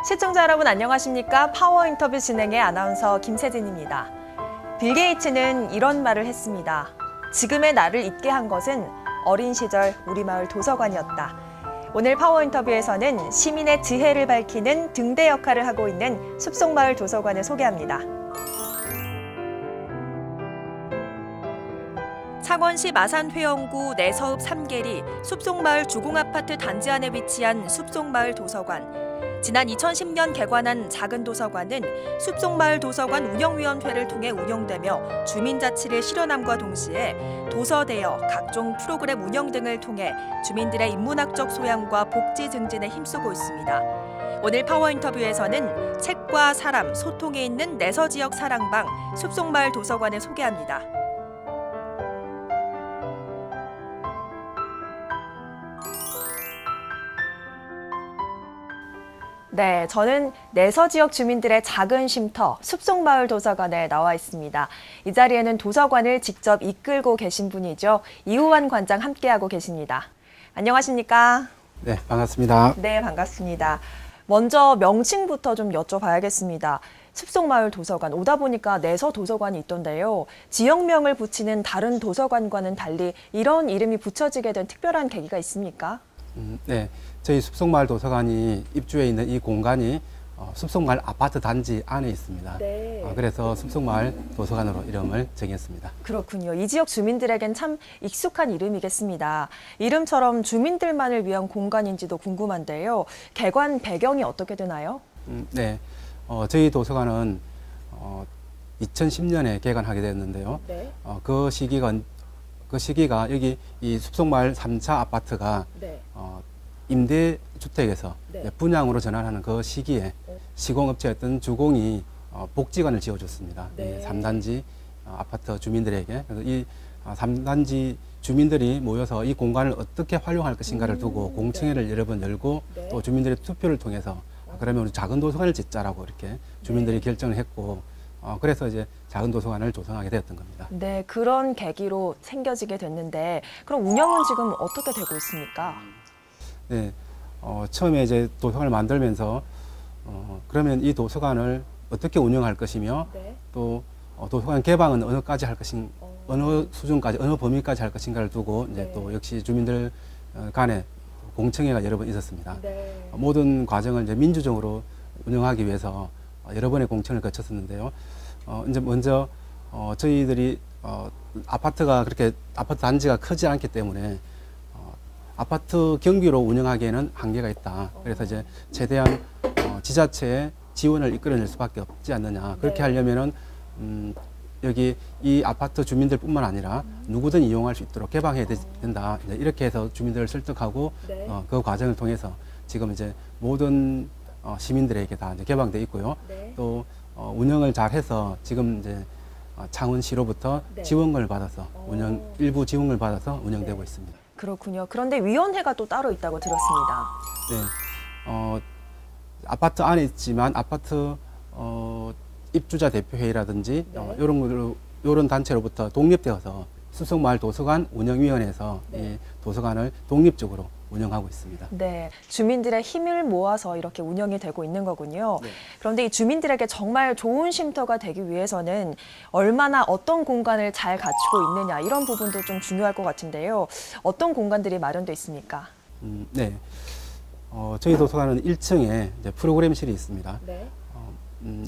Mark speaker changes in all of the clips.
Speaker 1: 시청자 여러분 안녕하십니까? 파워 인터뷰 진행의 아나운서 김세진입니다. 빌 게이츠는 이런 말을 했습니다. 지금의 나를 있게 한 것은 어린 시절 우리 마을 도서관이었다. 오늘 파워 인터뷰에서는 시민의 지혜를 밝히는 등대 역할을 하고 있는 숲속마을 도서관을 소개합니다. 창원시 마산회원구 내서읍 삼계리 숲속마을 주공아파트 단지 안에 위치한 숲속마을 도서관. 지난 2010년 개관한 작은 도서관은 숲속마을 도서관 운영위원회를 통해 운영되며 주민자치를 실현함과 동시에 도서대여, 각종 프로그램 운영 등을 통해 주민들의 인문학적 소양과 복지 증진에 힘쓰고 있습니다. 오늘 파워 인터뷰에서는 책과 사람, 소통에 있는 내서지역 사랑방 숲속마을 도서관을 소개합니다. 네, 저는 내서 지역 주민들의 작은 쉼터 숲속마을 도서관에 나와 있습니다. 이 자리에는 도서관을 직접 이끌고 계신 분이죠. 이우환 관장 함께하고 계십니다. 안녕하십니까?
Speaker 2: 네, 반갑습니다.
Speaker 1: 네, 반갑습니다. 먼저 명칭부터 좀 여쭤봐야겠습니다. 숲속마을 도서관, 오다 보니까 내서 도서관이 있던데요. 지역명을 붙이는 다른 도서관과는 달리 이런 이름이 붙여지게 된 특별한 계기가 있습니까?
Speaker 2: 네, 저희 숲속마을 도서관이 입주해 있는 이 공간이 숲속마을 아파트 단지 안에 있습니다.
Speaker 1: 네.
Speaker 2: 그래서 숲속마을 도서관으로 이름을 정했습니다.
Speaker 1: 그렇군요. 이 지역 주민들에겐 참 익숙한 이름이겠습니다. 이름처럼 주민들만을 위한 공간인지도 궁금한데요. 개관 배경이 어떻게 되나요?
Speaker 2: 네, 저희 도서관은 2010년에 개관하게 되었는데요.
Speaker 1: 네.
Speaker 2: 그 시기가 여기 이 숲속마을 3차 아파트가
Speaker 1: 네.
Speaker 2: 임대주택에서
Speaker 1: 네.
Speaker 2: 분양으로 전환하는 그 시기에 시공업체였던 주공이 복지관을 지어줬습니다.
Speaker 1: 네.
Speaker 2: 이 3단지 아파트 주민들에게. 그래서 이 3단지 주민들이 모여서 이 공간을 어떻게 활용할 것인가를 두고 공청회를 여러 번 열고
Speaker 1: 네.
Speaker 2: 또 주민들의 투표를 통해서 그러면 우리 작은 도서관을 짓자라고 이렇게 주민들이 결정을 했고 그래서 이제 작은 도서관을 조성하게 되었던 겁니다.
Speaker 1: 네, 그런 계기로 생겨지게 됐는데 그럼 운영은 지금 어떻게 되고 있습니까?
Speaker 2: 네, 처음에 이제 도서관을 만들면서 그러면 이 도서관을 어떻게 운영할 것이며
Speaker 1: 네.
Speaker 2: 또 도서관 개방은 어느까지 할 것인 어느 수준까지 어느 범위까지 할 것인가를 두고 이제
Speaker 1: 네.
Speaker 2: 또 역시 주민들 간에 공청회가 여러 번 있었습니다.
Speaker 1: 네.
Speaker 2: 모든 과정을 이제 민주적으로 운영하기 위해서 여러 번의 공청을 거쳤었는데요. 이제 먼저 저희들이 아파트가 그렇게 아파트 단지가 크지 않기 때문에 아파트 경비로 운영하기에는 한계가 있다. 그래서 이제 최대한 지자체의 지원을 이끌어낼 수밖에 없지 않느냐. 그렇게
Speaker 1: 네.
Speaker 2: 하려면은 여기 이 아파트 주민들뿐만 아니라 누구든 이용할 수 있도록 개방해야 된다. 이제 이렇게 해서 주민들을 설득하고
Speaker 1: 네.
Speaker 2: 그 과정을 통해서 지금 이제 모든 시민들에게 다 이제 개방돼 있고요.
Speaker 1: 네.
Speaker 2: 또 운영을 잘해서 지금 이제 창원시로부터
Speaker 1: 네.
Speaker 2: 지원금을 받아서 일부 지원을 받아서 운영되고
Speaker 1: 네.
Speaker 2: 있습니다.
Speaker 1: 그렇군요. 그런데 위원회가 또 따로 있다고 들었습니다.
Speaker 2: 네, 아파트 안에 있지만 아파트 입주자 대표회의라든지
Speaker 1: 네.
Speaker 2: 이런 단체로부터 독립되어서 숲속마을 도서관 운영위원회에서
Speaker 1: 네.
Speaker 2: 이 도서관을 독립적으로 운영하고 있습니다.
Speaker 1: 네, 주민들의 힘을 모아서 이렇게 운영이 되고 있는 거군요.
Speaker 2: 네.
Speaker 1: 그런데 이 주민들에게 정말 좋은 쉼터가 되기 위해서는 얼마나 어떤 공간을 잘 갖추고 있느냐 이런 부분도 좀 중요할 것 같은데요. 어떤 공간들이 마련돼 있습니까?
Speaker 2: 네, 저희 도서관은 1층에 이제 프로그램실이 있습니다.
Speaker 1: 네.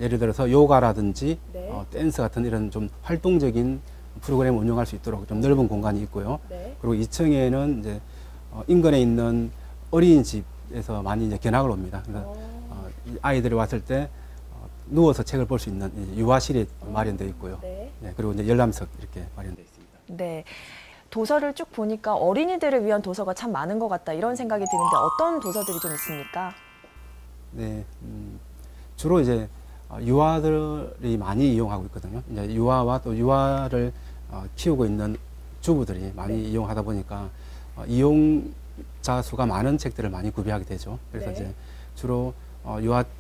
Speaker 2: 예를 들어서 요가라든지
Speaker 1: 네.
Speaker 2: 댄스 같은 이런 좀 활동적인 프로그램을 운영할 수 있도록 좀 넓은 공간이 있고요.
Speaker 1: 네.
Speaker 2: 그리고 2층에는 이제 인근에 있는 어린이집에서 많이 이제 견학을 옵니다. 그래서 이 아이들이 왔을 때 누워서 책을 볼 수 있는 유아실이 마련되어 있고요.
Speaker 1: 네.
Speaker 2: 네, 그리고 이제 열람석 이렇게 마련되어 있습니다.
Speaker 1: 네. 도서를 쭉 보니까 어린이들을 위한 도서가 참 많은 것 같다 이런 생각이 드는데 어떤 도서들이 좀 있습니까?
Speaker 2: 네, 주로 이제 유아들이 많이 이용하고 있거든요. 이제 유아와 또 유아를 키우고 있는 주부들이 많이
Speaker 1: 네.
Speaker 2: 이용하다 보니까 이용자 수가 많은 책들을 많이 구비하게 되죠. 그래서
Speaker 1: 네.
Speaker 2: 이제 주로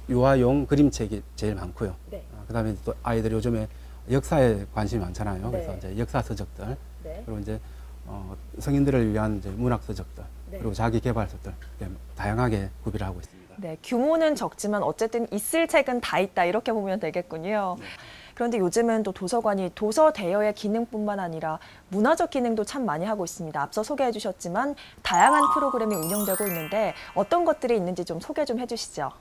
Speaker 2: 유아용 그림책이 제일 많고요.
Speaker 1: 네.
Speaker 2: 그다음에 또 아이들이 요즘에 역사에 관심이 많잖아요.
Speaker 1: 네.
Speaker 2: 그래서 이제 역사 서적들
Speaker 1: 네.
Speaker 2: 그리고 이제 성인들을 위한 이제 문학 서적들
Speaker 1: 네.
Speaker 2: 그리고 자기 개발서들 이렇게 다양하게 구비를 하고 있습니다.
Speaker 1: 네, 규모는 적지만 어쨌든 있을 책은 다 있다 이렇게 보면 되겠군요.
Speaker 2: 네.
Speaker 1: 그런데 요즘은 또 도서관이 도서 대여의 기능뿐만 아니라 문화적 기능도 참 많이 하고 있습니다. 앞서 소개해 주셨지만 다양한 프로그램이 운영되고 있는데 어떤 것들이 있는지 좀 소개 좀 해주시죠.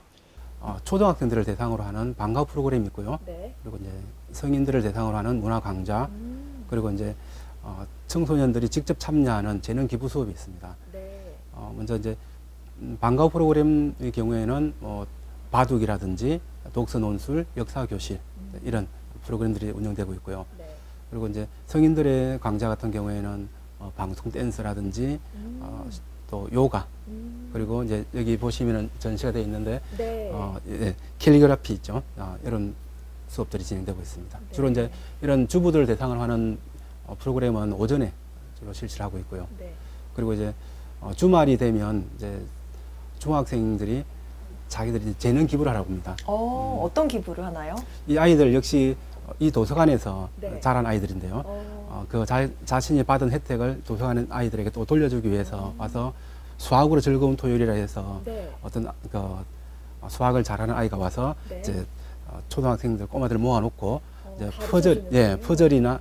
Speaker 2: 초등학생들을 대상으로 하는 방과 프로그램이 있고요.
Speaker 1: 네.
Speaker 2: 그리고 이제 성인들을 대상으로 하는 문화 강좌, 그리고 이제 청소년들이 직접 참여하는 재능 기부 수업이 있습니다.
Speaker 1: 네.
Speaker 2: 먼저 이제 방과 프로그램의 경우에는 바둑이라든지 독서 논술, 역사 교실 이런 프로그램들이 운영되고 있고요.
Speaker 1: 네.
Speaker 2: 그리고 이제 성인들의 강좌 같은 경우에는 방송 댄스라든지 또 요가, 그리고 이제 여기 보시면은 전시가 되어 있는데
Speaker 1: 네.
Speaker 2: 캘리그라피 있죠. 이런 수업들이 진행되고 있습니다.
Speaker 1: 네.
Speaker 2: 주로 이제 이런 주부들을 대상으로 하는 프로그램은 오전에 주로 실시를 하고 있고요.
Speaker 1: 네.
Speaker 2: 그리고 이제 주말이 되면 이제 중학생들이 자기들이 이제 재능 기부를 하라고 합니다.
Speaker 1: 어떤 기부를 하나요?
Speaker 2: 이 아이들 역시 이 도서관에서
Speaker 1: 네.
Speaker 2: 자란 아이들인데요. 그 자신이 받은 혜택을 도서관 아이들에게 또 돌려주기 위해서 와서 수학으로 즐거운 토요일이라 해서
Speaker 1: 네.
Speaker 2: 어떤 수학을 잘하는 아이가 와서
Speaker 1: 네.
Speaker 2: 이제 초등학생들 꼬마들 모아놓고 이제
Speaker 1: 가르쳐주는군요.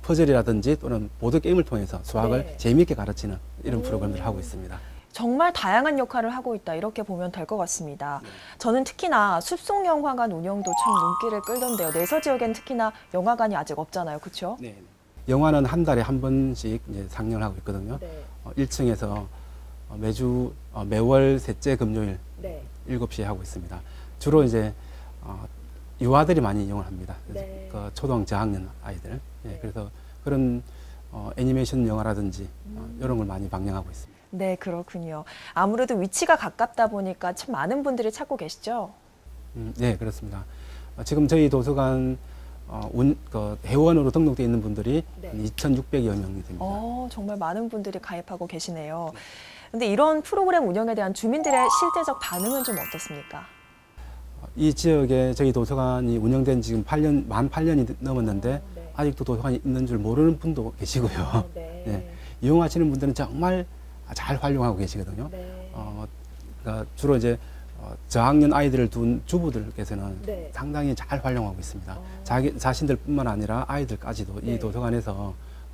Speaker 2: 퍼즐이라든지 또는 보드 게임을 통해서 수학을
Speaker 1: 네.
Speaker 2: 재미있게 가르치는 이런 프로그램들을 하고 있습니다.
Speaker 1: 정말 다양한 역할을 하고 있다 이렇게 보면 될 것 같습니다. 저는 특히나 숲속영화관 운영도 참 눈길을 끌던데요. 내서 지역엔 특히나 영화관이 아직 없잖아요. 그렇죠?
Speaker 2: 네. 영화는 한 달에 한 번씩 이제 상영을 하고 있거든요.
Speaker 1: 네.
Speaker 2: 1층에서 매월 셋째 금요일
Speaker 1: 네.
Speaker 2: 7시에 하고 있습니다. 주로 이제 유아들이 많이 이용을 합니다.
Speaker 1: 네.
Speaker 2: 그 초등 저학년 아이들. 예,
Speaker 1: 네.
Speaker 2: 그래서 그런 애니메이션 영화라든지 이런 걸 많이 방영하고 있습니다.
Speaker 1: 네, 그렇군요. 아무래도 위치가 가깝다 보니까 참 많은 분들이 찾고 계시죠?
Speaker 2: 네, 그렇습니다. 지금 저희 도서관 회원으로 등록되어 있는 분들이
Speaker 1: 네.
Speaker 2: 2,600여 명이 됩니다.
Speaker 1: 정말 많은 분들이 가입하고 계시네요. 근데 이런 프로그램 운영에 대한 주민들의 실제적 반응은 좀 어떻습니까?
Speaker 2: 이 지역에 저희 도서관이 운영된 지금 만 8년이 넘었는데
Speaker 1: 네.
Speaker 2: 아직도 도서관이 있는 줄 모르는 분도 계시고요.
Speaker 1: 네.
Speaker 2: 네. 이용하시는 분들은 정말 잘 활용하고 계시거든요.
Speaker 1: 네.
Speaker 2: 그러니까 주로 이제 저학년 아이들을 둔 주부들께서는
Speaker 1: 네.
Speaker 2: 상당히 잘 활용하고 있습니다. 자신들뿐만 아니라 아이들까지도
Speaker 1: 네.
Speaker 2: 이 도서관에서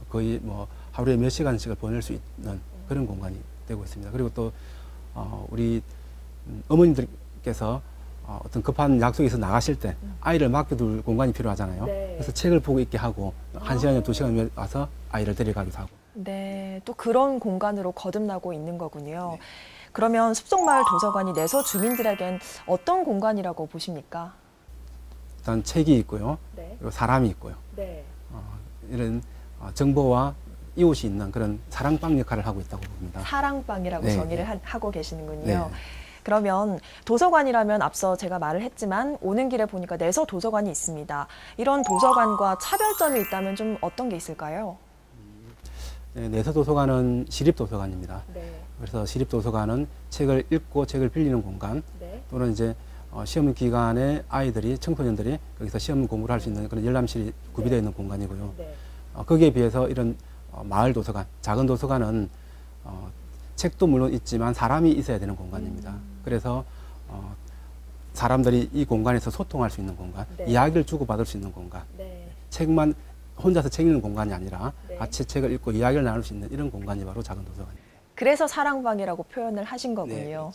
Speaker 2: 거의 뭐 하루에 몇 시간씩을 보낼 수 있는 그런 공간이 되고 있습니다. 그리고 또 우리 어머님들께서 어떤 급한 약속이 있어 나가실 때 아이를 맡겨둘 공간이 필요하잖아요.
Speaker 1: 네.
Speaker 2: 그래서 책을 보고 있게 하고 1시간이나 2시간 와서 아이를 데려가기도 하고.
Speaker 1: 네, 또 그런 공간으로 거듭나고 있는 거군요. 그러면 숲속마을 도서관이 내서 주민들에겐 어떤 공간이라고 보십니까?
Speaker 2: 일단 책이 있고요.
Speaker 1: 네.
Speaker 2: 그리고 사람이 있고요.
Speaker 1: 네.
Speaker 2: 이런 정보와 이웃이 있는 그런 사랑방 역할을 하고 있다고 봅니다.
Speaker 1: 사랑방이라고
Speaker 2: 네,
Speaker 1: 정의를
Speaker 2: 네.
Speaker 1: 하고 계시는군요.
Speaker 2: 네.
Speaker 1: 그러면 도서관이라면 앞서 제가 말을 했지만 오는 길에 보니까 내서 도서관이 있습니다. 이런 도서관과 차별점이 있다면 좀 어떤 게 있을까요?
Speaker 2: 네, 내서 도서관은 시립 도서관입니다.
Speaker 1: 네.
Speaker 2: 그래서 시립 도서관은 책을 읽고 책을 빌리는 공간
Speaker 1: 네.
Speaker 2: 또는 이제 시험 기간에 아이들이 청소년들이 거기서 시험 공부를 할 수 있는 그런 열람실이 구비되어 있는 공간이고요.
Speaker 1: 네.
Speaker 2: 거기에 비해서 이런 마을 도서관, 작은 도서관은 책도 물론 있지만 사람이 있어야 되는 공간입니다. 그래서 사람들이 이 공간에서 소통할 수 있는 공간,
Speaker 1: 네.
Speaker 2: 이야기를 주고받을 수 있는 공간,
Speaker 1: 네.
Speaker 2: 책만 혼자서 책 읽는 공간이 아니라
Speaker 1: 네.
Speaker 2: 같이 책을 읽고 이야기를 나눌 수 있는 이런 공간이 바로 작은 도서관입니다.
Speaker 1: 그래서 사랑방이라고 표현을 하신 거군요.
Speaker 2: 네, 그렇죠.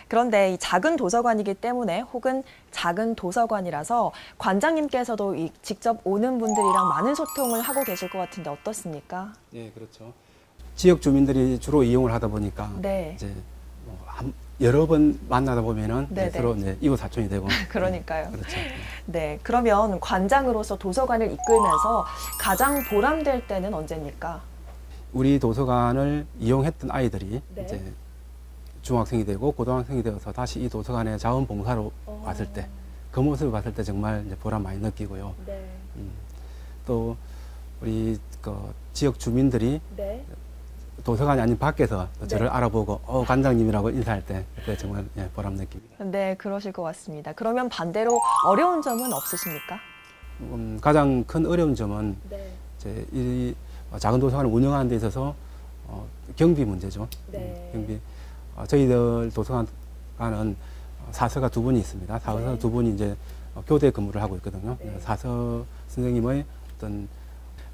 Speaker 1: 그런데 이 작은 도서관이기 때문에 혹은 작은 도서관이라서 관장님께서도 직접 오는 분들이랑 많은 소통을 하고 계실 것 같은데 어떻습니까?
Speaker 2: 네, 그렇죠. 지역 주민들이 주로 이용을 하다 보니까
Speaker 1: 네.
Speaker 2: 이제 여러 번 만나다 보면은
Speaker 1: 네네.
Speaker 2: 서로 이제 이웃 사촌이 되고
Speaker 1: 그러니까요.
Speaker 2: 네, 그렇죠.
Speaker 1: 네, 그러면 관장으로서 도서관을 이끌면서 가장 보람될 때는 언제입니까?
Speaker 2: 우리 도서관을 이용했던 아이들이
Speaker 1: 네.
Speaker 2: 이제 중학생이 되고 고등학생이 되어서 다시 이 도서관에 자원봉사로 왔을 때 그 모습을 봤을 때 정말 이제 보람 많이 느끼고요.
Speaker 1: 네.
Speaker 2: 또 우리 그 지역 주민들이
Speaker 1: 네.
Speaker 2: 도서관이 아닌 밖에서 또
Speaker 1: 네.
Speaker 2: 저를 알아보고 관장님이라고 인사할 때 그때 정말 보람 느낍니다.
Speaker 1: 네, 그러실 것 같습니다. 그러면 반대로 어려운 점은 없으십니까?
Speaker 2: 가장 큰 어려운 점은
Speaker 1: 네.
Speaker 2: 이제 이 작은 도서관을 운영하는 데 있어서 경비 문제죠.
Speaker 1: 네.
Speaker 2: 경비. 저희들 도서관 가는 사서가 두 분이 있습니다. 사서
Speaker 1: 네.
Speaker 2: 두 분이 이제 교대 근무를 하고 있거든요.
Speaker 1: 네.
Speaker 2: 사서 선생님의 어떤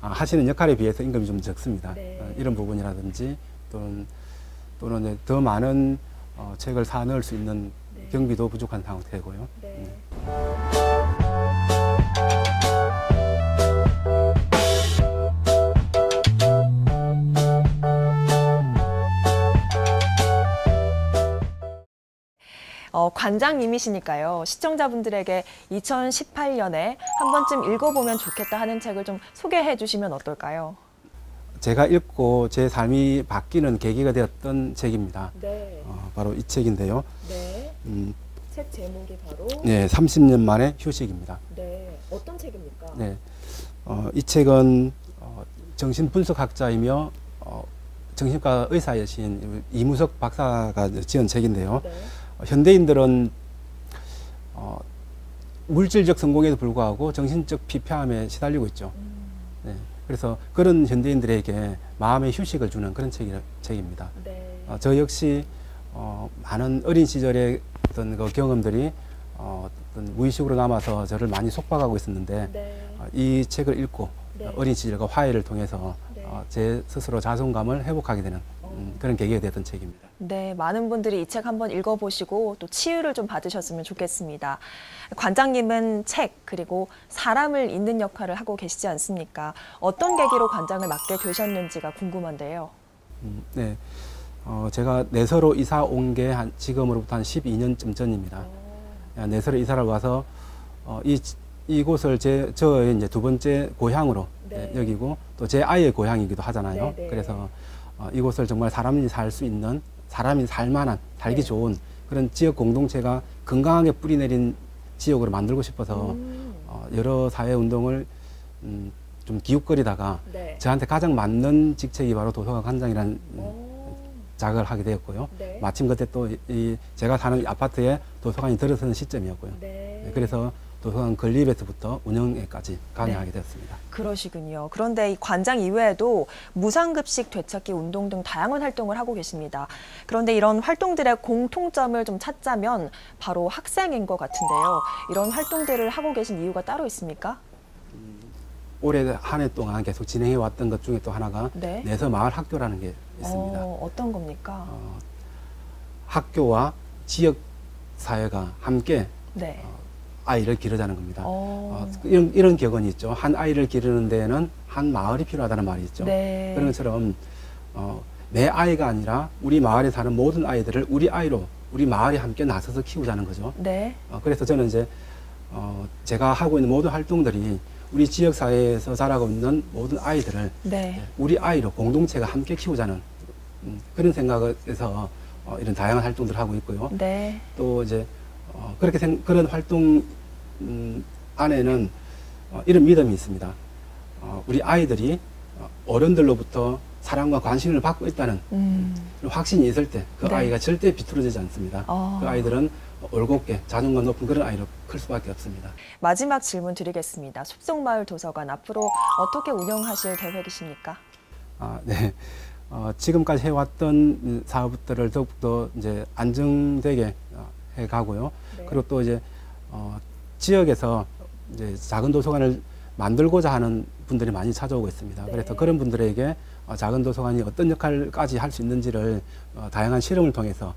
Speaker 2: 하시는 역할에 비해서 임금이 좀 적습니다.
Speaker 1: 네.
Speaker 2: 이런 부분이라든지 또는 이제 더 많은 책을 사 넣을 수 있는
Speaker 1: 네.
Speaker 2: 경비도 부족한 상태고요.
Speaker 1: 네. 관장님이시니까요. 시청자분들에게 2018년에 한 번쯤 읽어보면 좋겠다 하는 책을 좀 소개해 주시면 어떨까요?
Speaker 2: 제가 읽고 제 삶이 바뀌는 계기가 되었던 책입니다.
Speaker 1: 네.
Speaker 2: 바로 이 책인데요.
Speaker 1: 네.
Speaker 2: 음,
Speaker 1: 책 제목이 바로
Speaker 2: 네, 30년 만의 휴식입니다.
Speaker 1: 네. 어떤 책입니까?
Speaker 2: 네, 이 책은 정신분석학자이며 정신과 의사이신 이무석 박사가 지은 책인데요.
Speaker 1: 네.
Speaker 2: 현대인들은 물질적 성공에도 불구하고 정신적 피폐함에 시달리고 있죠. 네, 그래서 그런 현대인들에게 마음의 휴식을 주는 그런 책입니다.
Speaker 1: 네.
Speaker 2: 저 역시 많은 어린 시절의 어떤 그 경험들이 어떤 무의식으로 남아서 저를 많이 속박하고 있었는데
Speaker 1: 네.
Speaker 2: 이 책을 읽고
Speaker 1: 네.
Speaker 2: 어린 시절과 화해를 통해서
Speaker 1: 네.
Speaker 2: 제 스스로 자존감을 회복하게 되는 그런 계기가 됐던 책입니다.
Speaker 1: 네, 많은 분들이 이 책 한번 읽어보시고 또 치유를 좀 받으셨으면 좋겠습니다. 관장님은 책 그리고 사람을 잇는 역할을 하고 계시지 않습니까? 어떤 계기로 관장을 맡게 되셨는지가 궁금한데요.
Speaker 2: 네, 제가 내서로 이사 온 게 지금으로부터 한 12년쯤 전입니다. 내서로 이사를 와서 이곳을 저의 이제 두 번째 고향으로
Speaker 1: 네.
Speaker 2: 여기고 또 제 아이의 고향이기도 하잖아요.
Speaker 1: 네, 네.
Speaker 2: 그래서 이곳을 정말 사람이 살 수 있는, 사람이 살만한, 살기
Speaker 1: 네.
Speaker 2: 좋은 그런 지역 공동체가 건강하게 뿌리내린 지역으로 만들고 싶어서 여러 사회 운동을 좀 기웃거리다가
Speaker 1: 네.
Speaker 2: 저한테 가장 맞는 직책이 바로 도서관 관장이라는 자각을 하게 되었고요.
Speaker 1: 네.
Speaker 2: 마침 그때 또 제가 사는 이 아파트에 도서관이 들어서는 시점이었고요.
Speaker 1: 네.
Speaker 2: 그래서 도서관 건립에서부터 운영에까지 관여하게
Speaker 1: 네.
Speaker 2: 되었습니다.
Speaker 1: 그러시군요. 그런데 이 관장 이외에도 무상급식 되찾기 운동 등 다양한 활동을 하고 계십니다. 그런데 이런 활동들의 공통점을 좀 찾자면 바로 학생인 것 같은데요. 이런 활동들을 하고 계신 이유가 따로 있습니까?
Speaker 2: 올해 한 해 동안 계속 진행해 왔던 것 중에 또 하나가
Speaker 1: 네.
Speaker 2: 내서 마을 학교라는 게 있습니다.
Speaker 1: 어떤 겁니까?
Speaker 2: 학교와 지역 사회가 함께
Speaker 1: 네.
Speaker 2: 아이를 기르자는 겁니다.
Speaker 1: 어.
Speaker 2: 이런 격언이 있죠. 한 아이를 기르는 데에는 한 마을이 필요하다는 말이 있죠.
Speaker 1: 네.
Speaker 2: 그런 것처럼 내 아이가 아니라 우리 마을에 사는 모든 아이들을 우리 아이로 우리 마을이 함께 나서서 키우자는 거죠.
Speaker 1: 네.
Speaker 2: 그래서 저는 이제 제가 하고 있는 모든 활동들이 우리 지역 사회에서 자라고 있는 모든 아이들을
Speaker 1: 네.
Speaker 2: 우리 아이로 공동체가 함께 키우자는 그런 생각에서 이런 다양한 활동들을 하고 있고요.
Speaker 1: 네.
Speaker 2: 또 이제 그런 활동 안에는 이런 믿음이 있습니다. 우리 아이들이 어른들로부터 사랑과 관심을 받고 있다는 확신이 있을 때 그
Speaker 1: 네.
Speaker 2: 아이가 절대 비뚤어지지 않습니다. 그 아이들은 올곧게 자존감 높은 그런 아이로 클 수밖에 없습니다.
Speaker 1: 마지막 질문 드리겠습니다. 숲속마을 도서관 앞으로 어떻게 운영하실 계획이십니까?
Speaker 2: 네. 지금까지 해왔던 사업들을 더욱더 이제 안정되게 해가고요.
Speaker 1: 네.
Speaker 2: 그리고 또 이제 지역에서 이제 작은 도서관을 만들고자 하는 분들이 많이 찾아오고 있습니다.
Speaker 1: 네.
Speaker 2: 그래서 그런 분들에게 작은 도서관이 어떤 역할까지 할 수 있는지를 다양한 실험을 통해서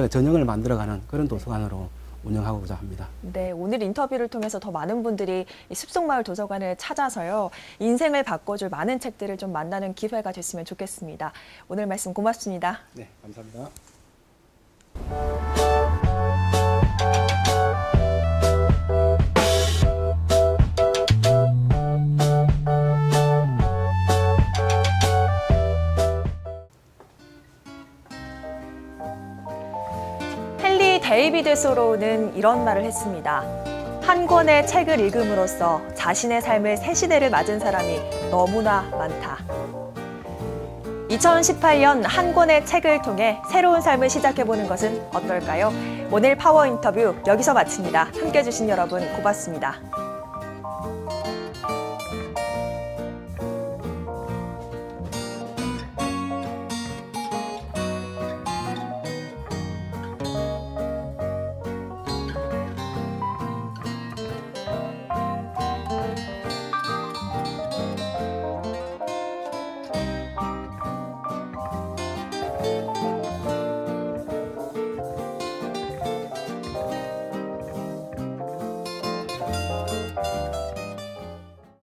Speaker 2: 전형을 만들어가는 그런 도서관으로 운영하고자 합니다.
Speaker 1: 네, 오늘 인터뷰를 통해서 더 많은 분들이 이 숲속마을 도서관을 찾아서요, 인생을 바꿔줄 많은 책들을 좀 만나는 기회가 됐으면 좋겠습니다. 오늘 말씀 고맙습니다.
Speaker 2: 네, 감사합니다.
Speaker 1: 헨리 데이비드 소로우는 이런 말을 했습니다. 한 권의 책을 읽음으로써 자신의 삶을 새 시대를 맞은 사람이 너무나 많다. 2018년 한 권의 책을 통해 새로운 삶을 시작해보는 것은 어떨까요? 오늘 파워 인터뷰 여기서 마칩니다. 함께해 주신 여러분 고맙습니다.